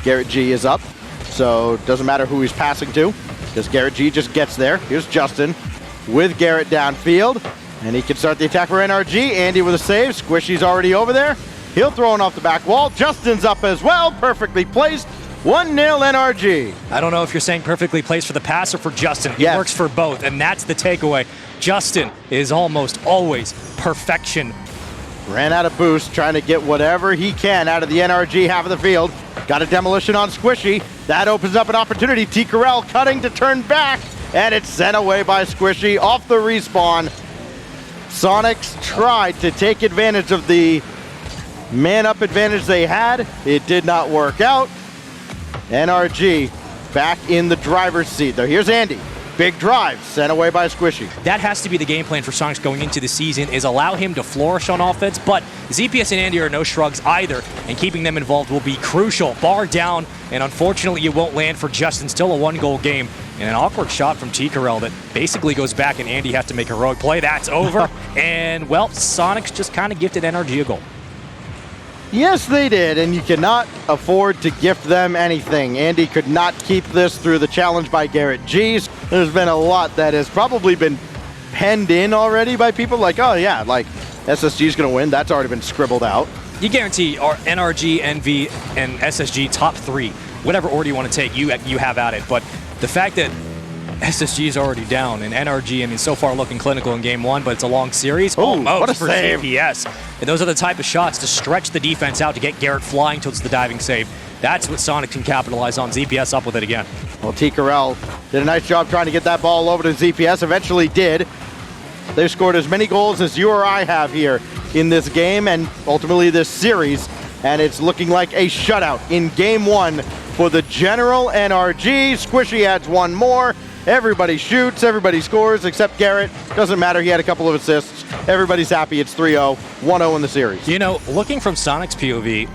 Garrett G is up, so it doesn't matter who he's passing to, because Garrett G just gets there. Here's Justin with Garrett downfield, and he can start the attack for NRG. Andy with a save. Squishy's already over there. He'll throw it off the back wall. Justin's up as well, perfectly placed. 1-0 NRG. I don't know if you're saying perfectly placed for the pass or for Justin. It works for both, and that's the takeaway. Justin is almost always perfection. Ran out of boost, trying to get whatever he can out of the NRG half of the field. Got a demolition on Squishy. That opens up an opportunity. T. Carell cutting to turn back, and it's sent away by Squishy off the respawn. Sonics tried to take advantage of the man-up advantage they had. It did not work out. NRG back in the driver's seat. There, here's Andy. Big drive, sent away by Squishy. That has to be the game plan for Sonics going into the season, is allow him to flourish on offense, but ZPS and Andy are no shrugs either, and keeping them involved will be crucial. Bar down, and unfortunately it won't land for Justin. Still a one-goal game, and an awkward shot from T. Carell that basically goes back, and Andy has to make a heroic play. That's over, and, well, Sonics just kind of gifted NRG a goal. Yes, they did, and you cannot afford to gift them anything. Andy could not keep this through the challenge by Garrett G's. There's been a lot that has probably been penned in already by people like, oh yeah, like SSG's gonna win. That's already been scribbled out. You guarantee our NRG, NV, and SSG top three, whatever order you want to take, you have at it. But the fact that SSG is already down, and NRG, I mean, so far looking clinical in game one, but it's a long series. Almost what a for save. ZPS. And those are the type of shots to stretch the defense out to get Garrett flying towards the diving save. That's what Sonic can capitalize on. ZPS up with it again. Well, T. Carell did a nice job trying to get that ball over to ZPS, eventually did. They've scored as many goals as you or I have here in this game and ultimately this series, and it's looking like a shutout in game one for the General NRG. Squishy adds one more. Everybody shoots, everybody scores, except Garrett. Doesn't matter, he had a couple of assists. Everybody's happy, it's 3-0, 1-0 in the series. You know, looking from Sonic's POV,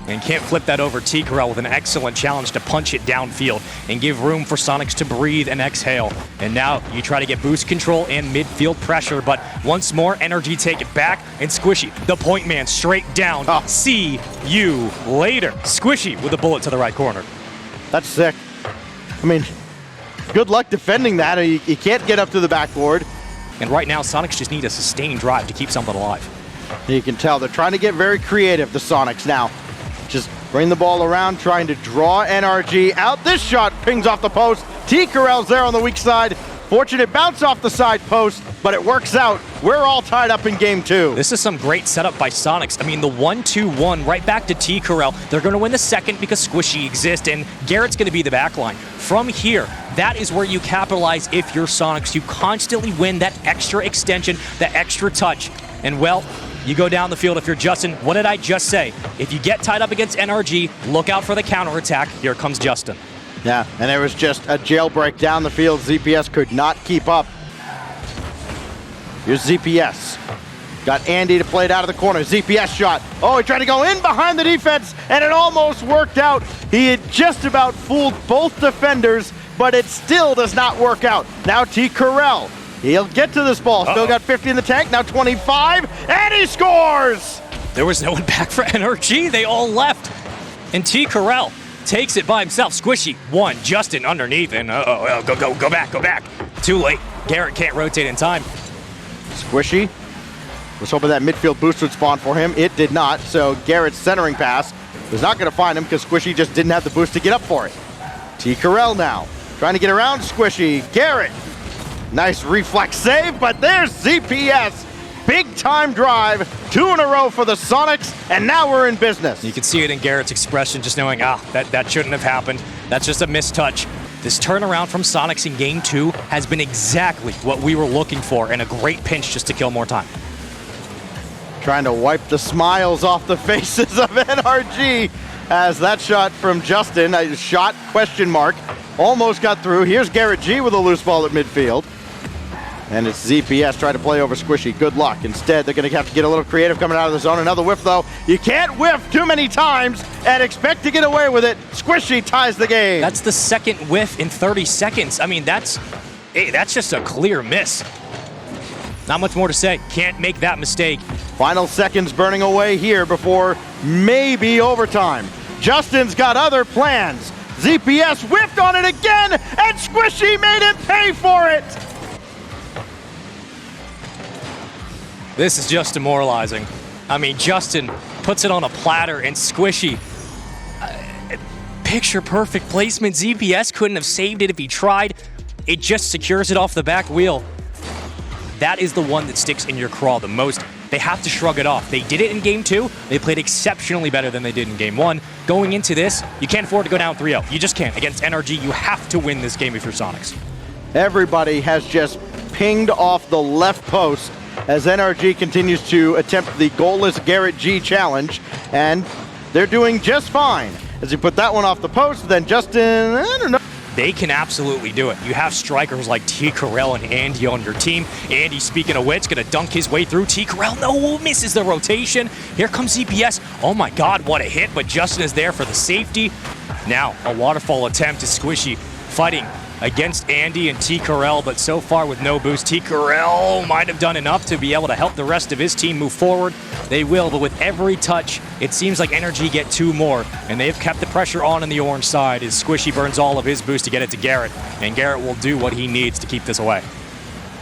and can't flip that over, T. Carell with an excellent challenge to punch it downfield and give room for Sonics to breathe and exhale. And now you try to get boost control and midfield pressure, but once more, NRG take it back, and Squishy, the point man, straight down. See you later. Squishy with a bullet to the right corner. That's sick. I mean, good luck defending that. You can't get up to the backboard. And right now, Sonics just need a sustained drive to keep something alive. You can tell they're trying to get very creative, the Sonics now. Just bring the ball around, trying to draw NRG out. This shot pings off the post. T. Carell's there on the weak side. Fortunate bounce off the side post, but it works out. We're all tied up in game two. This is some great setup by Sonics. I mean, the 1-2-1 right back to T. Carell. They're going to win the second because Squishy exists, and Garrett's going to be the back line. From here, that is where you capitalize if you're Sonics. You constantly win that extra extension, that extra touch. And, well, you go down the field if you're Justin. What did I just say? If you get tied up against NRG, look out for the counterattack. Here comes Justin. Yeah, and there was just a jailbreak down the field. ZPS could not keep up. Here's ZPS. Got Andy to play it out of the corner. ZPS shot. Oh, he tried to go in behind the defense, and it almost worked out. He had just about fooled both defenders, but it still does not work out. Now T. Carell. He'll get to this ball. Still got 50 in the tank, now 25, and he scores! There was no one back for NRG. They all left. And T. Carell takes it by himself. Squishy, one, Justin underneath, and go back. Too late. Garrett can't rotate in time. Squishy was hoping that midfield boost would spawn for him. It did not, so Garrett's centering pass was not going to find him because Squishy just didn't have the boost to get up for it. T. Carell now, trying to get around Squishy. Garrett, nice reflex save, but there's ZPS. Big time drive, 2 in a row for the Sonics, and now we're in business. You can see it in Garrett's expression, just knowing, that shouldn't have happened. That's just a mistouch. This turnaround from Sonics in game 2 has been exactly what we were looking for, and a great pinch just to kill more time. Trying to wipe the smiles off the faces of NRG as that shot from Justin, a shot, question mark, almost got through. Here's Garrett G with a loose ball at midfield. And it's ZPS trying to play over Squishy. Good luck. Instead, they're going to have to get a little creative coming out of the zone. Another whiff, though. You can't whiff too many times and expect to get away with it. Squishy ties the game. That's the second whiff in 30 seconds. I mean, that's just a clear miss. Not much more to say. Can't make that mistake. Final seconds burning away here before maybe overtime. Justin's got other plans. ZPS whipped on it again, and Squishy made him pay for it. This is just demoralizing. I mean, Justin puts it on a platter, and Squishy, picture perfect placement. ZPS couldn't have saved it if he tried. It just secures it off the back wheel. That is the one that sticks in your craw the most. They have to shrug it off. They did it in Game 2. They played exceptionally better than they did in Game 1. Going into this, you can't afford to go down 3-0. You just can't. Against NRG, you have to win this game if you're Sonics. Everybody has just pinged off the left post as NRG continues to attempt the goalless Garrett G challenge, and they're doing just fine. As you put that one off the post, then Justin, I don't know. They can absolutely do it. You have strikers like T. Carell and Andy on your team. Andy, speaking of which, gonna dunk his way through. T. Carell, no, misses the rotation. Here comes ZPS. Oh my God, what a hit, but Justin is there for the safety. Now, a waterfall attempt is Squishy fighting against Andy and T. Carell, but so far with no boost. T. Carell might have done enough to be able to help the rest of his team move forward. They will, but with every touch, it seems like NRG get 2 more, and they've kept the pressure on the orange side as Squishy burns all of his boost to get it to Garrett, and Garrett will do what he needs to keep this away.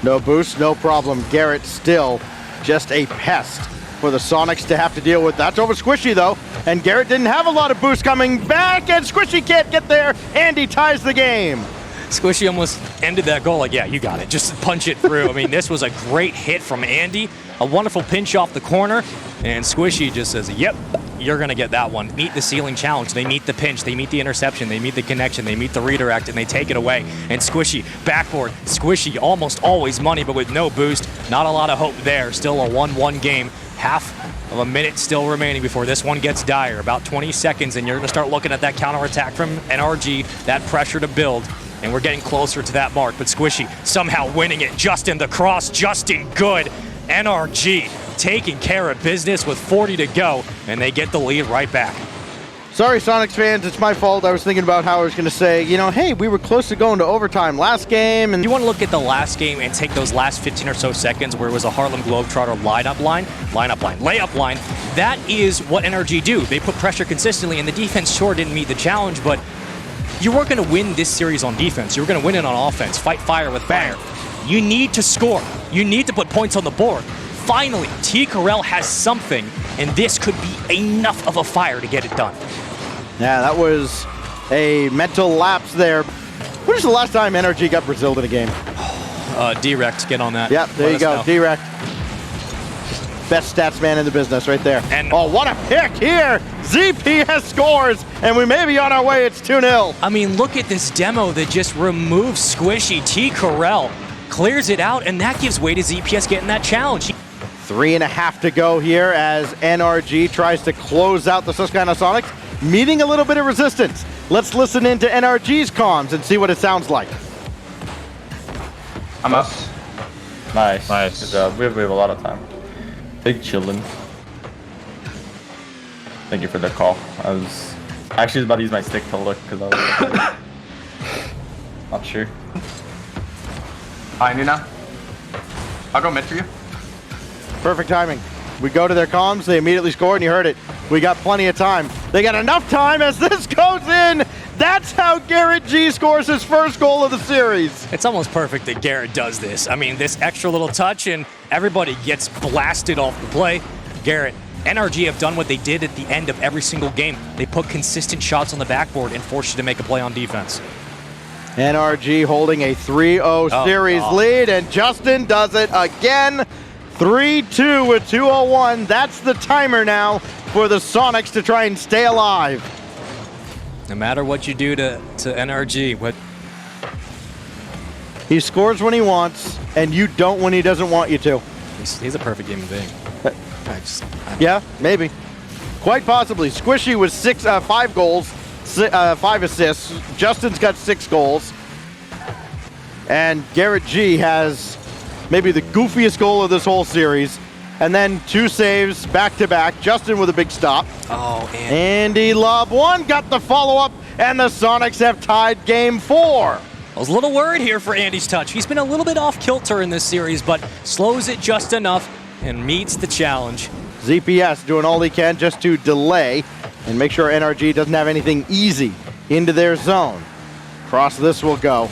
No boost, no problem. Garrett still just a pest for the Sonics to have to deal with. That's over Squishy, though, and Garrett didn't have a lot of boost coming back, and Squishy can't get there. Andy ties the game. Squishy almost ended that goal like, yeah, you got it. Just punch it through. I mean, this was a great hit from Andy. A wonderful pinch off the corner. And Squishy just says, yep, you're going to get that one. Meet the ceiling challenge. They meet the pinch. They meet the interception. They meet the connection. They meet the redirect, and they take it away. And Squishy, backboard. Squishy, almost always money, but with no boost. Not a lot of hope there. Still a 1-1 game. Half of a minute still remaining before this one gets dire. About 20 seconds, and you're going to start looking at that counterattack from NRG. That pressure to build. And we're getting closer to that mark, but Squishy somehow winning it. Justin the cross, Justin good. NRG taking care of business with 40 to go, and they get the lead right back. Sorry, Sonics fans, it's my fault. I was thinking about how I was going to say, you know, hey, we were close to going to overtime last game. And you want to look at the last game and take those last 15 or so seconds where it was a Harlem Globetrotter layup line. That is what NRG do. They put pressure consistently, and the defense sure didn't meet the challenge, but you weren't going to win this series on defense. You were going to win it on offense. Fight fire with fire. You need to score. You need to put points on the board. Finally, T. Carell has something, and this could be enough of a fire to get it done. Yeah, that was a mental lapse there. When was the last time NRG got Braziled in a game? Direct, get on that. Yeah, there you go, Direct. Best stats man in the business right there. And oh, what a pick here! ZPS scores, and we may be on our way. It's 2-0. I mean, look at this demo that just removes Squishy. T. Carell clears it out, and that gives way to ZPS getting that challenge. 3.5 to go here as NRG tries to close out the Susquehanna Sonics, meeting a little bit of resistance. Let's listen into NRG's comms and see what it sounds like. I'm up. Nice. Nice. Good job. We have a lot of time. Big chillin'. Thank you for the call. I was actually about to use my stick to look because I was not sure. Behind you now. I'll go mid for you. Perfect timing. We go to their comms, they immediately score, and you heard it. We got plenty of time. They got enough time as this goes in. That's how Garrett G scores his first goal of the series. It's almost perfect that Garrett does this. I mean, this extra little touch, and everybody gets blasted off the play. Garrett, NRG have done what they did at the end of every single game. They put consistent shots on the backboard and force you to make a play on defense. NRG holding a 3-0 series lead, and Justin does it again. 3-2 with 2:01. That's the timer now for the Sonics to try and stay alive. No matter what you do to NRG, he scores when he wants, and you don't when he doesn't want you to. He's a perfect human being. Yeah, maybe. Quite possibly. Squishy was 5 goals, 5 assists. Justin's got 6 goals. And Garrett G has maybe the goofiest goal of this whole series. And then 2 saves back-to-back. Justin with a big stop. Oh, Andy lob 1, got the follow-up, and the Sonics have tied game 4. I was a little worried here for Andy's touch. He's been a little bit off kilter in this series, but slows it just enough and meets the challenge. ZPS doing all he can just to delay and make sure NRG doesn't have anything easy into their zone. Across this will go.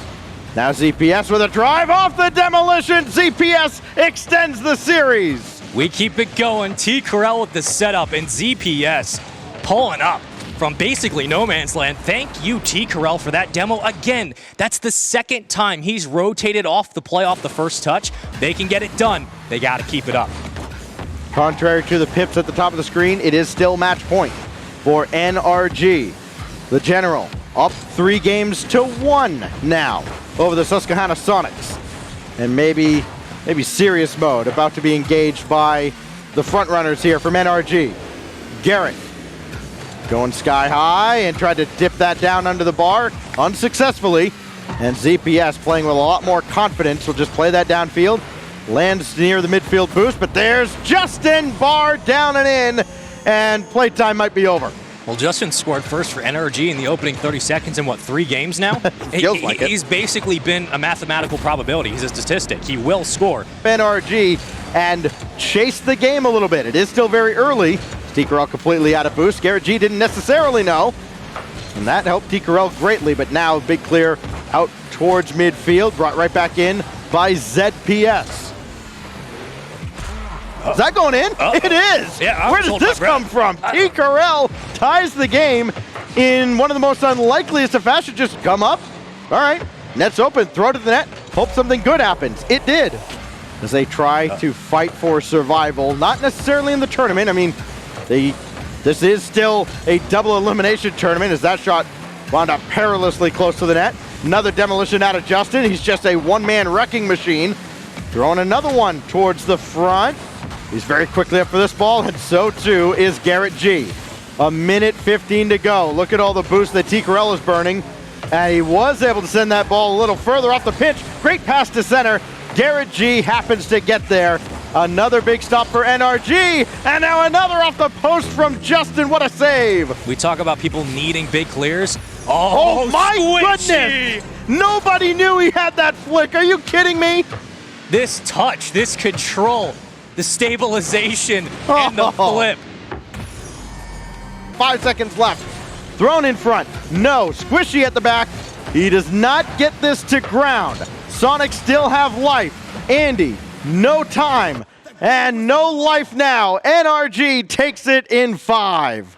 Now ZPS with a drive off the demolition. ZPS extends the series. We keep it going. T. Corral with the setup, and ZPS pulling up from basically no man's land. Thank you, T. Corral, for that demo. Again, that's the second time he's rotated off the play off the first touch. They can get it done. They got to keep it up. Contrary to the pips at the top of the screen, it is still match point for NRG. The General up 3 games to 1 now over the Susquehanna Sonics. And maybe serious mode about to be engaged by the front runners here from NRG. Garrett going sky high and tried to dip that down under the bar unsuccessfully. And ZPS playing with a lot more confidence will just play that downfield. Lands near the midfield boost, but there's Justin, bar down and in, and playtime might be over. Well, Justin scored first for NRG in the opening 30 seconds in, 3 games now? Feels like it. He's basically been a mathematical probability. He's a statistic. He will score. NRG and chase the game a little bit. It is still very early. T. Corral completely out of boost. Garrett G didn't necessarily know, and that helped T. Corral greatly, but now big clear out towards midfield, brought right back in by ZPS. Is that going in? It is! Yeah, where does this come from? T. Corral ties the game in one of the most unlikeliest of fashion. Just come up. All right, net's open, throw to the net, hope something good happens. It did. As they try to fight for survival, not necessarily in the tournament. I mean, this is still a double elimination tournament as that shot wound up perilously close to the net. Another demolition out of Justin. He's just a one-man wrecking machine. Throwing another one towards the front. He's very quickly up for this ball, and so too is Garrett G. 1:15 to go. Look at all the boost that T. Corral is burning. And he was able to send that ball a little further off the pitch. Great pass to center. Garrett G happens to get there. Another big stop for NRG, and now another off the post from Justin. What a save! We talk about people needing big clears. Oh my Squishy! goodness! Nobody knew he had that flick. Are you kidding me? This touch, this control, the stabilization, and the flip. 5 seconds left. Thrown in front. No. Squishy at the back. He does not get this to ground. Sonic still have life. Andy, no time and no life now. NRG takes it in 5.